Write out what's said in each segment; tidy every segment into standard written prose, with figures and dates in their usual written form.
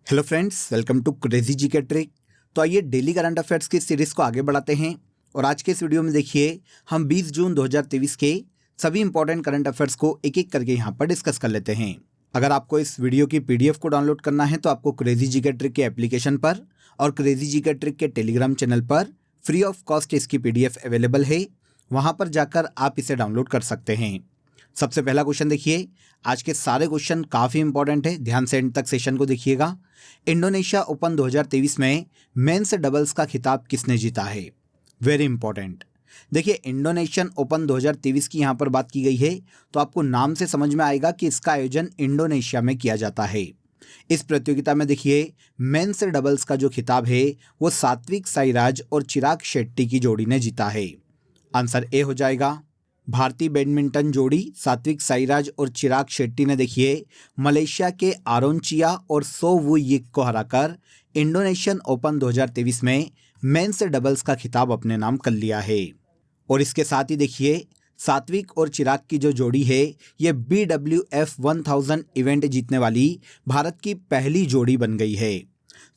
Hello friends, welcome to crazy GK trick. तो आइए daily current affairs की series को आगे बढ़ाते हैं और आज के इस वीडियो में देखिए हम 20 जून 2023 के सभी इंपॉर्टेंट करंट अफेयर्स को एक एक करके यहाँ पर डिस्कस कर लेते हैं। अगर आपको इस वीडियो की पीडीएफ को डाउनलोड करना है तो आपको क्रेजी जीके ट्रिक के एप्लीकेशन पर और क्रेजी जीके ट्रिक के टेलीग्राम चैनल पर फ्री ऑफ कॉस्ट इसकी पीडीएफ अवेलेबल है, वहाँ पर जाकर आप इसे डाउनलोड कर सकते हैं। सबसे पहला क्वेश्चन देखिए, आज के सारे क्वेश्चन काफ़ी इंपॉर्टेंट है, ध्यान से एंड तक सेशन को देखिएगा। इंडोनेशिया ओपन 2023 में मेंस डबल्स का खिताब किसने जीता है? Very important. देखिए, इंडोनेशियन ओपन 2023 की यहाँ पर बात की गई है तो आपको नाम से समझ में आएगा कि इसका आयोजन इंडोनेशिया में किया जाता है। इस प्रतियोगिता में देखिए मेंस डबल्स का जो खिताब है वो सात्विक साईराज और चिराग शेट्टी की जोड़ी ने जीता है। आंसर ए हो जाएगा। भारतीय बैडमिंटन जोड़ी सात्विक साईराज और चिराग शेट्टी ने देखिए मलेशिया के आरोनचिया और सो वू यिक को हराकर इंडोनेशियन ओपन 2023 में मेंस डबल्स का खिताब अपने नाम कर लिया है। और इसके साथ ही देखिए सात्विक और चिराग की जो जोड़ी है ये BWF 1000 इवेंट जीतने वाली भारत की पहली जोड़ी बन गई है।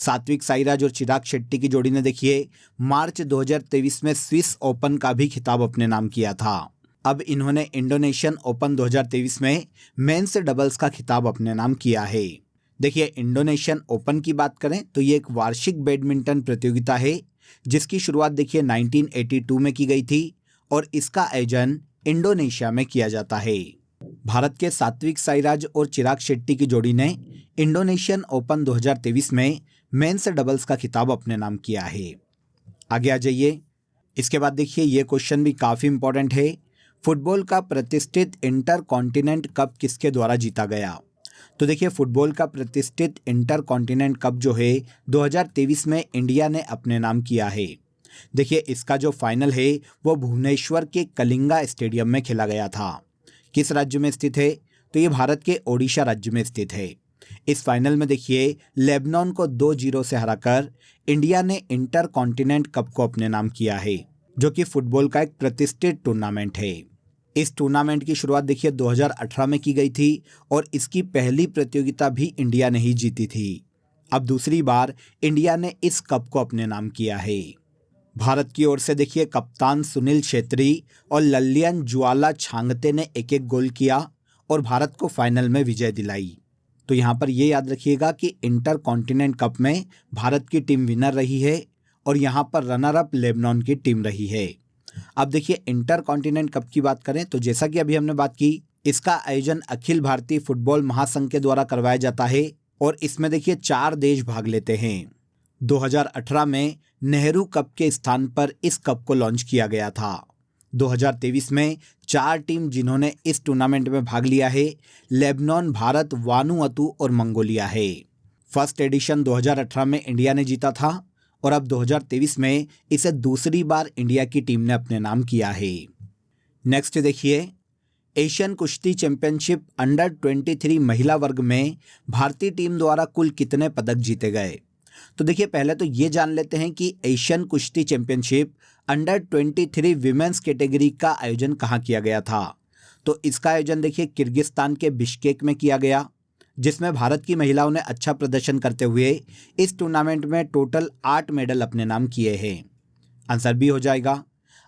सात्विक साईराज और चिराग शेट्टी की जोड़ी ने देखिए मार्च 2023 में स्विस ओपन का भी खिताब अपने नाम किया था। अब इन्होंने इंडोनेशियन ओपन 2023 में मेंस डबल्स का खिताब अपने नाम किया है। देखिए, इंडोनेशियन ओपन की बात करें तो ये एक वार्षिक बैडमिंटन प्रतियोगिता है जिसकी शुरुआत देखिए 1982 में की गई थी और इसका आयोजन इंडोनेशिया में किया जाता है। भारत के सात्विक साईराज और चिराग शेट्टी की जोड़ी ने इंडोनेशियन ओपन 2023 में मेंस डबल्स का खिताब अपने नाम किया है। आगे आ जाइए। इसके बाद देखिए ये क्वेश्चन भी काफ़ी इंपॉर्टेंट है। फुटबॉल का प्रतिष्ठित इंटर कॉन्टिनेंट कप किसके द्वारा जीता गया? तो देखिए फुटबॉल का प्रतिष्ठित इंटर कॉन्टिनेंट कप जो है 2023 में इंडिया ने अपने नाम किया है। देखिए इसका जो फाइनल है वो भुवनेश्वर के कलिंगा स्टेडियम में खेला गया था। किस राज्य में स्थित है? तो ये भारत के ओडिशा राज्य में स्थित है। इस फाइनल में देखिए लेबनान को 2-0 से हराकर इंडिया ने इंटर कॉन्टिनेंट कप को अपने नाम किया है, जो कि फुटबॉल का एक प्रतिष्ठित टूर्नामेंट है। इस टूर्नामेंट की शुरुआत देखिए 2018 में की गई थी और इसकी पहली प्रतियोगिता भी इंडिया ने ही जीती थी। अब दूसरी बार इंडिया ने इस कप को अपने नाम किया है। भारत की ओर से देखिए कप्तान सुनील छेत्री और लल्लियन ज्वाला छांगते ने एक एक गोल किया और भारत को फाइनल में विजय दिलाई। तो यहाँ पर ये याद रखिएगा कि इंटर कॉन्टिनेंट कप में भारत की टीम विनर रही है और यहाँ पर रनर अप लेबनान की टीम रही है। अब देखिए इंटर कॉन्टिनेंट कप की बात करें तो जैसा कि अभी हमने बात की, इसका आयोजन अखिल भारतीय फुटबॉल महासंघ के द्वारा करवाया जाता है और इसमें देखिए 4 देश भाग लेते हैं। 2018 में नेहरू कप के स्थान पर इस कप को लॉन्च किया गया था। 2023 में 4 टीम जिन्होंने इस टूर्नामेंट में भाग लिया है लेबनान, भारत, वानुअतु और मंगोलिया है। फर्स्ट एडिशन 2018 में इंडिया ने जीता था और अब 2023 में इसे दूसरी बार इंडिया की टीम ने अपने नाम किया है। नेक्स्ट देखिए, एशियन कुश्ती चैंपियनशिप अंडर 23 महिला वर्ग में भारतीय टीम द्वारा कुल कितने पदक जीते गए? तो देखिए पहले तो ये जान लेते हैं कि एशियन कुश्ती चैंपियनशिप अंडर 23 विमेंस कैटेगरी का आयोजन कहाँ किया गया था। तो इसका आयोजन देखिए किर्गिस्तान के बिश्केक में किया गया, जिसमें भारत की महिलाओं ने अच्छा प्रदर्शन करते हुए इस टूर्नामेंट में टोटल 8 मेडल अपने नाम किए हैं। आंसर बी हो जाएगा।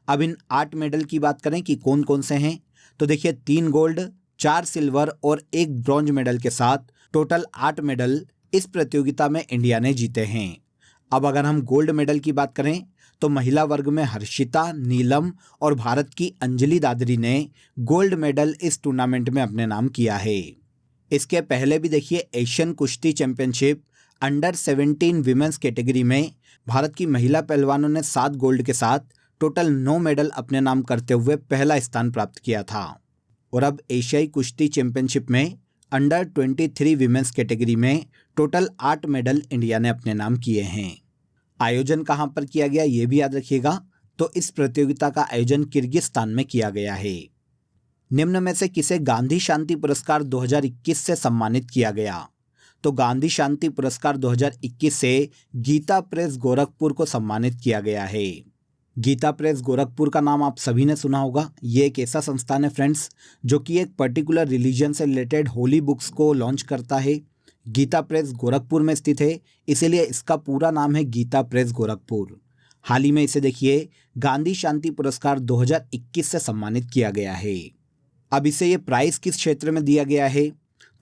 अब इन 8 मेडल की बात करें कि कौन कौन से हैं, तो देखिए 3 गोल्ड, 4 सिल्वर और 1 ब्रॉन्ज मेडल के साथ टोटल 8 मेडल इस प्रतियोगिता में इंडिया ने जीते हैं। अब अगर हम गोल्ड मेडल की बात करें तो महिला वर्ग में हर्षिता, नीलम और भारत की अंजलि दादरी ने गोल्ड मेडल इस टूर्नामेंट में अपने नाम किया है। इसके पहले भी देखिए एशियन कुश्ती चैंपियनशिप अंडर 17 विमेंस कैटेगरी में भारत की महिला पहलवानों ने 7 गोल्ड के साथ टोटल 9 मेडल अपने नाम करते हुए पहला स्थान प्राप्त किया था। और अब एशियाई कुश्ती चैंपियनशिप में अंडर 23 विमेंस कैटेगरी में टोटल 8 मेडल इंडिया ने अपने नाम किए हैं। आयोजन कहां पर किया गया ये भी याद रखिएगा। तो इस प्रतियोगिता का आयोजन किर्गिस्तान में किया गया है। निम्न में से किसे गांधी शांति पुरस्कार 2021 से सम्मानित किया गया? तो गांधी शांति पुरस्कार 2021 से गीता प्रेस गोरखपुर को सम्मानित किया गया है। गीता प्रेस गोरखपुर का नाम आप सभी ने सुना होगा। ये एक ऐसा संस्थान है फ्रेंड्स जो कि एक पर्टिकुलर रिलीजन से रिलेटेड होली बुक्स को लॉन्च करता है। गीता प्रेस गोरखपुर में स्थित है, इसीलिए इसका पूरा नाम है गीता प्रेस गोरखपुर। हाल ही में इसे देखिए गांधी शांति पुरस्कार 2021 से सम्मानित किया गया है। अब इसे ये प्राइज किस क्षेत्र में दिया गया है,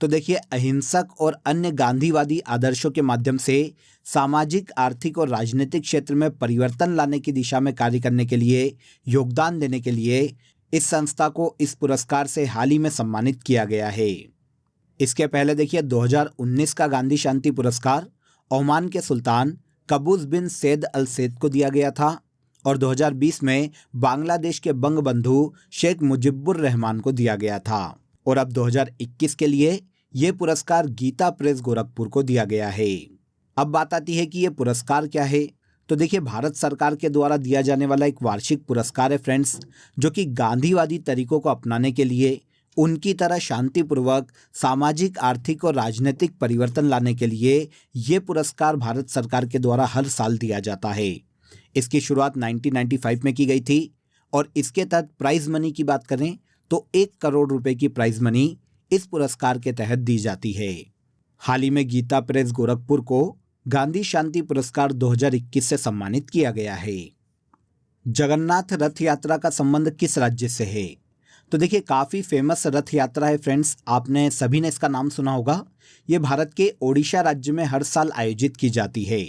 तो देखिए अहिंसक और अन्य गांधीवादी आदर्शों के माध्यम से सामाजिक, आर्थिक और राजनीतिक क्षेत्र में परिवर्तन लाने की दिशा में कार्य करने के लिए योगदान देने के लिए इस संस्था को इस पुरस्कार से हाल ही में सम्मानित किया गया है। इसके पहले देखिए 2019 का गांधी शांति पुरस्कार ओमान के सुल्तान कबूस बिन सैद अल सैद को दिया गया था और 2020 में बांग्लादेश के बंगबंधु शेख मुजिबुर रहमान को दिया गया था और अब 2021 के लिए ये पुरस्कार गीता प्रेस गोरखपुर को दिया गया है। अब बात आती है कि ये पुरस्कार क्या है, तो देखिए भारत सरकार के द्वारा दिया जाने वाला एक वार्षिक पुरस्कार है फ्रेंड्स, जो कि गांधीवादी तरीकों को अपनाने के लिए उनकी तरह शांतिपूर्वक सामाजिक, आर्थिक और राजनीतिक परिवर्तन लाने के लिए ये पुरस्कार भारत सरकार के द्वारा हर साल दिया जाता है। इसकी शुरुआत 1995 में की गई थी और इसके तहत प्राइज मनी की बात करें तो 1 करोड़ रुपए की प्राइज मनी इस पुरस्कार के तहत दी जाती है। हाल ही में गीता प्रेस गोरखपुर को गांधी शांति पुरस्कार 2021 से सम्मानित किया गया है। जगन्नाथ रथ यात्रा का संबंध किस राज्य से है, तो देखिए काफ़ी फेमस रथ यात्रा है फ्रेंड्स, आपने सभी ने इसका नाम सुना होगा। ये भारत के ओडिशा राज्य में हर साल आयोजित की जाती है।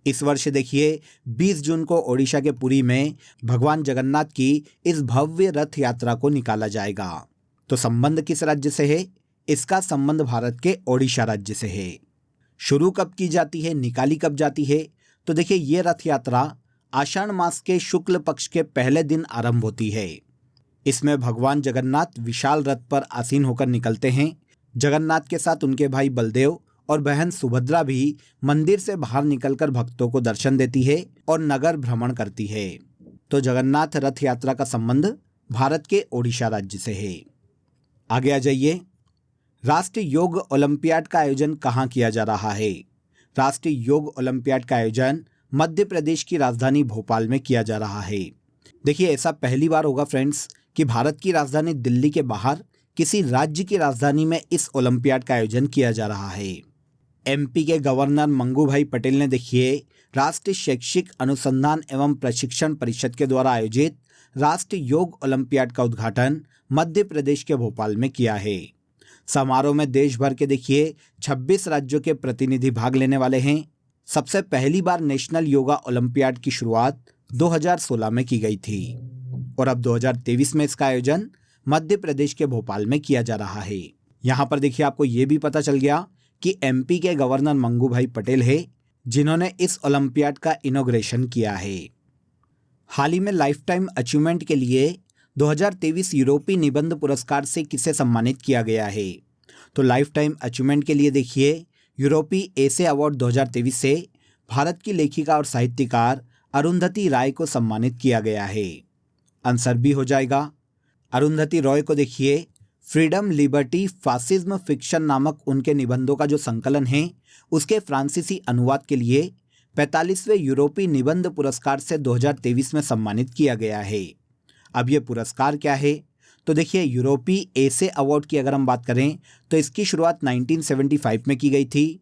इस वर्ष देखिए 20 जून को ओडिशा के पुरी में भगवान जगन्नाथ की इस भव्य रथ यात्रा को निकाला जाएगा। तो संबंध किस राज्य से है, इसका संबंध भारत के ओडिशा राज्य से है। शुरू कब की जाती है, निकाली कब जाती है, तो देखिए ये रथ यात्रा आषाढ़ मास के शुक्ल पक्ष के पहले दिन आरंभ होती है। इसमें भगवान जगन्नाथ विशाल रथ पर आसीन होकर निकलते हैं। जगन्नाथ के साथ उनके भाई बलदेव और बहन सुभद्रा भी मंदिर से बाहर निकलकर भक्तों को दर्शन देती है और नगर भ्रमण करती है। तो जगन्नाथ रथ यात्रा का संबंध भारत के ओडिशा राज्य से है। आगे आ जाइए, राष्ट्रीय योग ओलंपियाड का आयोजन कहाँ किया जा रहा है। राष्ट्रीय योग ओलंपियाड का आयोजन मध्य प्रदेश की राजधानी भोपाल में किया जा रहा है। देखिए ऐसा पहली बार होगा फ्रेंड्स कि भारत की राजधानी दिल्ली के बाहर किसी राज्य की राजधानी में इस ओलंपियाड का आयोजन किया जा रहा है। एमपी के गवर्नर मंगू भाई पटेल ने देखिए राष्ट्रीय शैक्षिक अनुसंधान एवं प्रशिक्षण परिषद के द्वारा आयोजित राष्ट्रीय योग ओलंपियाड का उद्घाटन मध्य प्रदेश के भोपाल में किया है। समारोह में देश भर के देखिए 26 राज्यों के प्रतिनिधि भाग लेने वाले हैं। सबसे पहली बार नेशनल योगा ओलंपियाड की शुरुआत 2016 में की गई थी और अब 2023 में इसका आयोजन मध्य प्रदेश के भोपाल में किया जा रहा है। यहाँ पर देखिए आपको ये भी पता चल गया कि एमपी के गवर्नर मंगू भाई पटेल है जिन्होंने इस ओलंपियाड का इनॉग्रेशन किया है। हाल ही में लाइफ टाइम अचीवमेंट के लिए 2023 यूरोपीय निबंध पुरस्कार से किसे सम्मानित किया गया है, तो लाइफ टाइम अचीवमेंट के लिए देखिए यूरोपीय एसे अवार्ड 2023 से भारत की लेखिका और साहित्यकार अरुंधति राय को सम्मानित किया गया है। आंसर भी हो जाएगा। अरुंधति रॉय को देखिए फ्रीडम, लिबर्टी, फासिज्म फिक्शन नामक उनके निबंधों का जो संकलन है उसके फ्रांसीसी अनुवाद के लिए 45वें यूरोपीय निबंध पुरस्कार से 2023 में सम्मानित किया गया है। अब ये पुरस्कार क्या है, तो देखिए यूरोपीय एसे अवार्ड की अगर हम बात करें तो इसकी शुरुआत 1975 में की गई थी।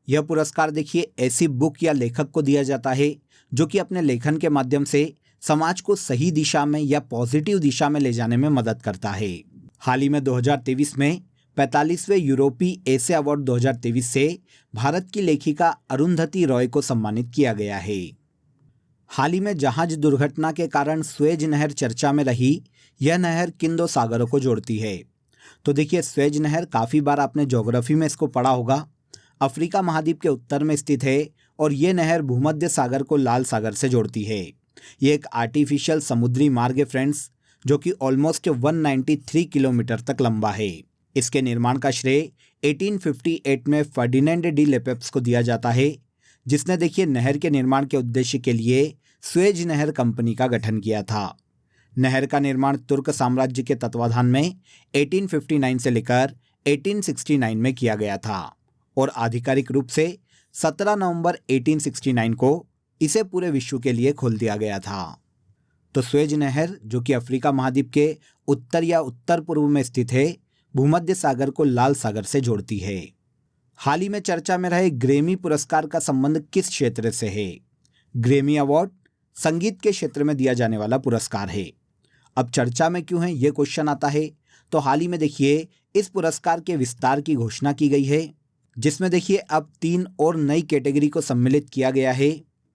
यह पुरस्कार देखिए ऐसी बुक या लेखक को दिया जाता है जो कि अपने लेखन के माध्यम से समाज को सही दिशा में या पॉजिटिव दिशा में ले जाने में मदद करता है। हाल ही में 2023 में 45वें यूरोपीय एसे अवार्ड 2023 से भारत की लेखिका अरुंधति रॉय को सम्मानित किया गया है। हाल ही में जहाज दुर्घटना के कारण स्वेज नहर चर्चा में रही। यह नहर किन दो सागरों को जोड़ती है, तो देखिए स्वेज नहर काफ़ी बार आपने ज्योग्राफी में इसको पढ़ा होगा। अफ्रीका महाद्वीप के उत्तर में स्थित है और ये नहर भूमध्य सागर को लाल सागर से जोड़ती है। ये एक आर्टिफिशियल समुद्री मार्ग है फ्रेंड्स, जो कि ऑलमोस्ट 193 किलोमीटर तक लंबा है। इसके निर्माण का श्रेय 1858 में फर्डिनेंड डी लेपेप्स को दिया जाता है, जिसने देखिए नहर के निर्माण के उद्देश्य के लिए स्वेज नहर कंपनी का गठन किया था। नहर का निर्माण तुर्क साम्राज्य के तत्वाधान में 1859 से लेकर 1869 में किया गया था और आधिकारिक रूप से 17 नवंबर 1869 को इसे पूरे विश्व के लिए खोल दिया गया था। तो स्वेज नहर जो कि अफ्रीका महाद्वीप के उत्तर या उत्तर पूर्व में स्थित है, भूमध्य सागर को लाल सागर से जोड़ती है। हाल ही में चर्चा में रहे ग्रैमी पुरस्कार का संबंध किस क्षेत्र से है? ग्रैमी अवार्ड संगीत के क्षेत्र में दिया जाने वाला पुरस्कार है। अब चर्चा में क्यों है, ये क्वेश्चन आता है। तो हाल ही में देखिए इस पुरस्कार के विस्तार की घोषणा की गई है, जिसमें देखिए अब 3 और नई कैटेगरी को सम्मिलित किया गया है।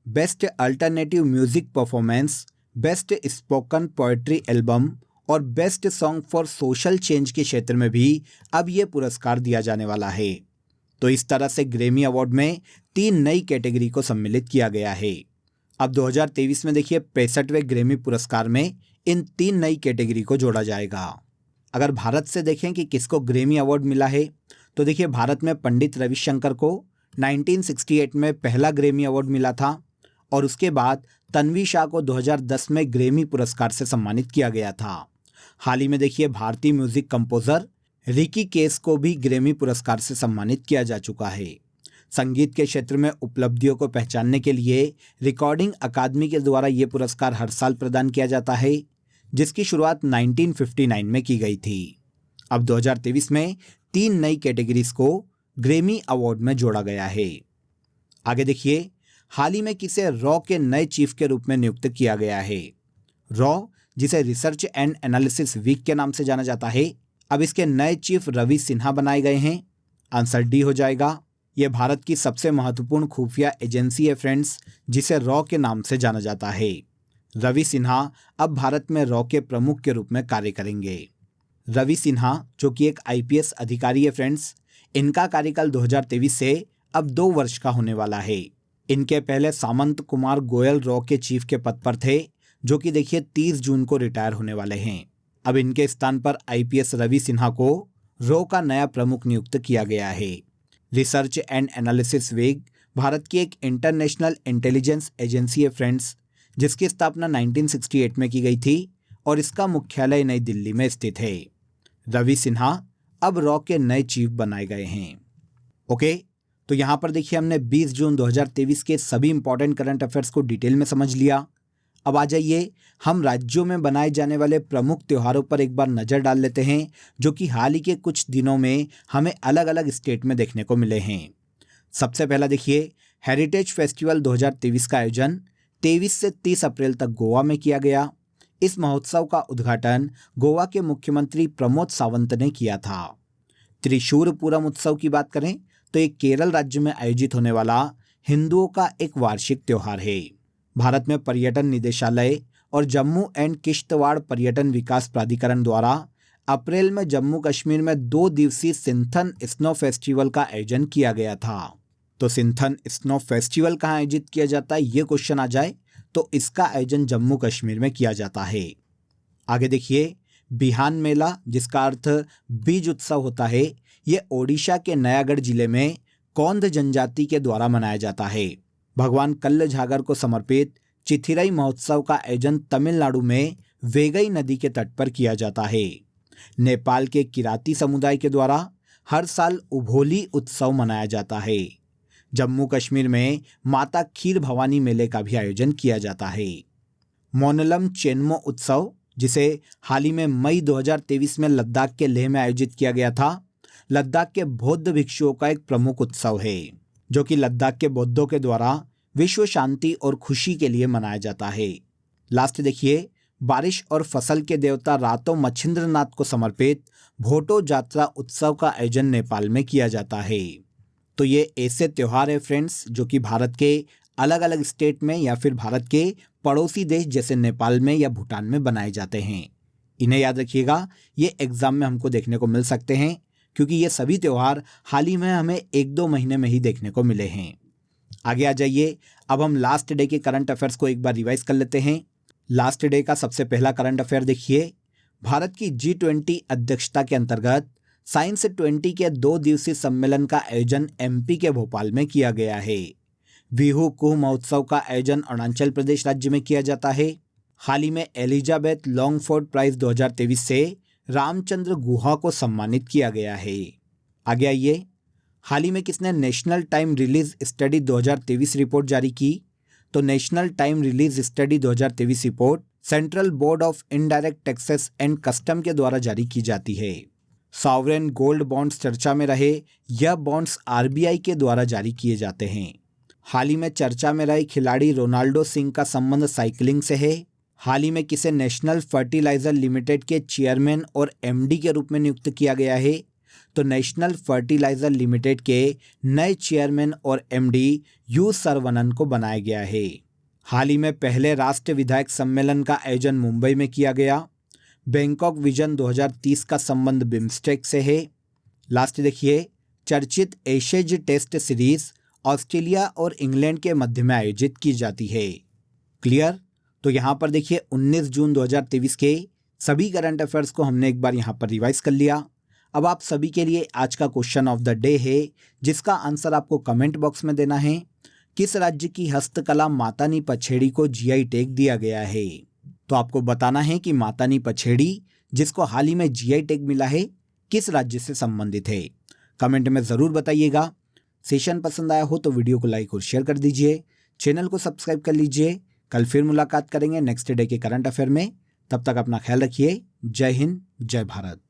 Best alternative music performance, best spoken poetry album और best song for social change के क्षेत्र में भी अब ये पुरस्कार दिया जाने वाला है। तो इस तरह से ग्रैमी अवार्ड में 3 नई कैटेगरी को सम्मिलित किया गया है। अब 2023 में देखिए 65वें ग्रैमी पुरस्कार में इन 3 नई कैटेगरी को जोड़ा जाएगा। अगर भारत से देखें कि किसको ग्रैमी अवार्ड मिला है, तो देखिए भारत में पंडित रविशंकर को 1968 में पहला ग्रैमी अवार्ड मिला था और उसके बाद तन्वी शाह को 2010 में ग्रैमी पुरस्कार से सम्मानित किया गया था। हाल ही में देखिए भारतीय म्यूजिक कंपोजर रिकी केस को भी ग्रैमी पुरस्कार से सम्मानित किया जा चुका है। संगीत के क्षेत्र में उपलब्धियों को पहचानने के लिए रिकॉर्डिंग अकादमी के द्वारा ये पुरस्कार हर साल प्रदान किया जाता है, जिसकी शुरुआत 1959 में की गई थी। अब 2023 में 3 नई कैटेगरीज को ग्रैमी अवार्ड में जोड़ा गया है। आगे देखिए हाल ही में किसे रॉ के नए चीफ के रूप में नियुक्त किया गया है? रॉ, जिसे रिसर्च एंड एनालिसिस वीक के नाम से जाना जाता है, अब इसके नए चीफ रवि सिन्हा बनाए गए हैं। आंसर डी हो जाएगा। यह भारत की सबसे महत्वपूर्ण खुफिया एजेंसी है फ्रेंड्स, जिसे रॉ के नाम से जाना जाता है। रवि सिन्हा अब भारत में रॉ के प्रमुख के रूप में कार्य करेंगे। रवि सिन्हा जो कि एक IPS अधिकारी है फ्रेंड्स, इनका कार्यकाल 2023 से अब 2 वर्ष का होने वाला है। इनके पहले सामंत कुमार गोयल रॉ के चीफ के पद पर थे, जो कि देखिए 30 जून को रिटायर होने वाले हैं। अब इनके स्थान पर IPS रवि सिन्हा को रॉ का नया प्रमुख नियुक्त किया गया है। Research and analysis wing Bharat की एक इंटरनेशनल इंटेलिजेंस एजेंसी है फ्रेंड्स, जिसकी स्थापना 1968 में की गई थी और इसका मुख्यालय नई दिल्ली में स्थित है। रवि सिन्हा अब रॉ के नए चीफ बनाए गए हैं। ओके, तो यहाँ पर देखिए हमने 20 जून 2023 के सभी इंपॉर्टेंट करंट अफेयर्स को डिटेल में समझ लिया। अब आ जाइए हम राज्यों में बनाए जाने वाले प्रमुख त्योहारों पर एक बार नज़र डाल लेते हैं, जो कि हाल ही के कुछ दिनों में हमें अलग अलग स्टेट में देखने को मिले हैं। सबसे पहला देखिए हेरिटेज फेस्टिवल 2023 का आयोजन 23 से 30 अप्रैल तक गोवा में किया गया। इस महोत्सव का उद्घाटन गोवा के मुख्यमंत्री प्रमोद सावंत ने किया था। त्रिशूर पूरम उत्सव की बात करें तो ये केरल राज्य में आयोजित होने वाला हिंदुओं का एक वार्षिक त्योहार है। भारत में पर्यटन निदेशालय और जम्मू एंड किश्तवाड़ पर्यटन विकास प्राधिकरण द्वारा अप्रैल में जम्मू कश्मीर में 2 दिवसीय सिंथन स्नो फेस्टिवल का आयोजन किया गया था। तो सिंथन स्नो फेस्टिवल कहाँ आयोजित किया जाता है, ये क्वेश्चन आ जाए तो इसका आयोजन जम्मू कश्मीर में किया जाता है। आगे देखिए बिहान मेला, जिसका अर्थ बीज उत्सव होता है, ये ओडिशा के नयागढ़ जिले में कौंध जनजाति के द्वारा मनाया जाता है। भगवान कल्लझागर को समर्पित चिथिराई महोत्सव का आयोजन तमिलनाडु में वेगई नदी के तट पर किया जाता है। नेपाल के किराती समुदाय के द्वारा हर साल उभोली उत्सव मनाया जाता है। जम्मू कश्मीर में माता खीर भवानी मेले का भी आयोजन किया जाता है। मोनलम चेन्मो उत्सव, जिसे हाल ही में मई 2023 में लद्दाख के लेह में आयोजित किया गया था, लद्दाख के बौद्ध भिक्षुओं का एक प्रमुख उत्सव है, जो कि लद्दाख के बौद्धों के द्वारा विश्व शांति और खुशी के लिए मनाया जाता है। लास्ट देखिए बारिश और फसल के देवता रातो मच्छिंद्रनाथ को समर्पित भोटो जात्रा उत्सव का आयोजन नेपाल में किया जाता है। तो ये ऐसे त्यौहार है फ्रेंड्स, जो कि भारत के अलग अलग स्टेट में या फिर भारत के पड़ोसी देश जैसे नेपाल में या भूटान में बनाए जाते हैं। इन्हें याद रखिएगा, ये एग्जाम में हमको देखने को मिल सकते हैं, क्योंकि ये सभी त्यौहार हाल ही में हमें 1-2 महीने में ही देखने को मिले हैं। आगे आ जाइए, अब हम लास्ट डे के करंट अफेयर्स को एक बार रिवाइज कर लेते हैं। लास्ट डे का सबसे पहला करंट अफेयर देखिए, भारत की G20 अध्यक्षता के अंतर्गत साइंस 20 के 2 दिवसीय सम्मेलन का आयोजन MP के भोपाल में किया गया है। बिहू कुह महोत्सव का आयोजन अरुणाचल प्रदेश राज्य में किया जाता है। हाल ही में एलिजाबेथ लॉन्गफोर्ड प्राइज 2023 से रामचंद्र गुहा को सम्मानित किया गया है। आगे आइए, हाल ही में किसने national time release study 2023 report जारी की? तो national time release study 2023 report central board of indirect taxes and custom के द्वारा जारी की जाती है। सॉवरेन गोल्ड बॉन्ड्स चर्चा में रहे। यह बॉन्ड्स आरबीआई के द्वारा जारी किए जाते हैं। हाल ही में चर्चा में रहे खिलाड़ी रोनाल्डो सिंह का संबंध साइकिलिंग से है। हाल ही में किसे नेशनल फर्टिलाइजर लिमिटेड के चेयरमैन और एमडी के रूप में नियुक्त किया गया है? तो नेशनल फर्टिलाइजर लिमिटेड के नए चेयरमैन और एमडी यू सरवनन को बनाया गया है। हाल ही में पहले राष्ट्रीय विधायक सम्मेलन का आयोजन मुंबई में किया गया। बैंकॉक विजन 2030 का संबंध बिम्स्टेक से है। लास्ट देखिए, चर्चित एशेज टेस्ट सीरीज ऑस्ट्रेलिया और इंग्लैंड के मध्य में आयोजित की जाती है। क्लियर? तो यहाँ पर देखिए 19 जून 2023 के सभी करंट अफेयर्स को हमने एक बार यहाँ पर रिवाइज कर लिया। अब आप सभी के लिए आज का क्वेश्चन ऑफ द डे है, जिसका आंसर आपको कमेंट बॉक्स में देना है। किस राज्य की हस्तकला मातानी पछेड़ी को जीआई टैग दिया गया है? तो आपको बताना है कि मातानी पछेड़ी, जिसको हाल ही में जीआई टैग मिला है, किस राज्य से संबंधित है। कमेंट में ज़रूर बताइएगा। सेशन पसंद आया हो तो वीडियो को लाइक और शेयर कर दीजिए। चैनल को सब्सक्राइब कर लीजिए। कल फिर मुलाकात करेंगे नेक्स्ट डे के करंट अफेयर में। तब तक अपना ख्याल रखिए। जय हिंद, जय भारत।